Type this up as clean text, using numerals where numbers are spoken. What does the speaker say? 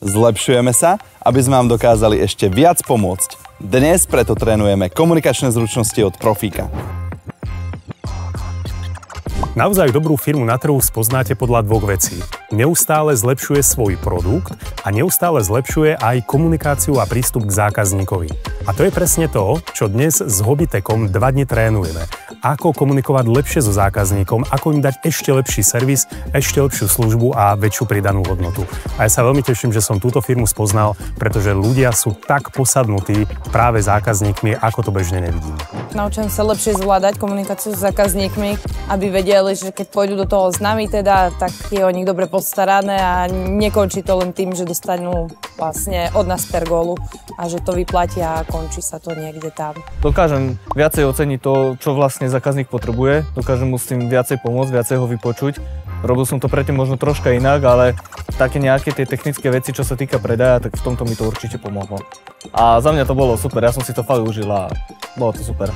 Zlepšujeme sa, aby sme vám dokázali ešte viac pomôcť. Dnes preto trénujeme komunikačné zručnosti od profíka. Naozaj dobrú firmu na trhu spoznáte podľa dvoch vecí. Neustále zlepšuje svoj produkt a neustále zlepšuje aj komunikáciu a prístup k zákazníkovi. A to je presne to, čo dnes s Hobbytechom 2 dni trénujeme. Ako komunikovať lepšie so zákazníkom, ako im dať ešte lepší servis, ešte lepšiu službu a väčšiu pridanú hodnotu. A ja sa veľmi teším, že som túto firmu spoznal, pretože ľudia sú tak posadnutí práve zákazníkmi, ako to bežne nevidím. Naučím sa lepšie zvládať komunikáciu s zákazníkmi, aby vedeli, že keď pôjdu do toho s nami teda, tak je o nich dobre postarané a nekončí to len tým, že dostanú vlastne od nás per gólu a že to vyplatia a končí sa to niekde tam. Dokážem viacej oceniť to, čo vlastne zákazník potrebuje, dokážem mu s tým viacej pomôcť, viacej ho vypočuť. Robil som to predtým možno troška inak, ale také nejaké tie technické veci, čo sa týka predaja, tak v tomto mi to určite pomohlo. A za mňa to bolo super, ja som si to fakt užil a bolo to super.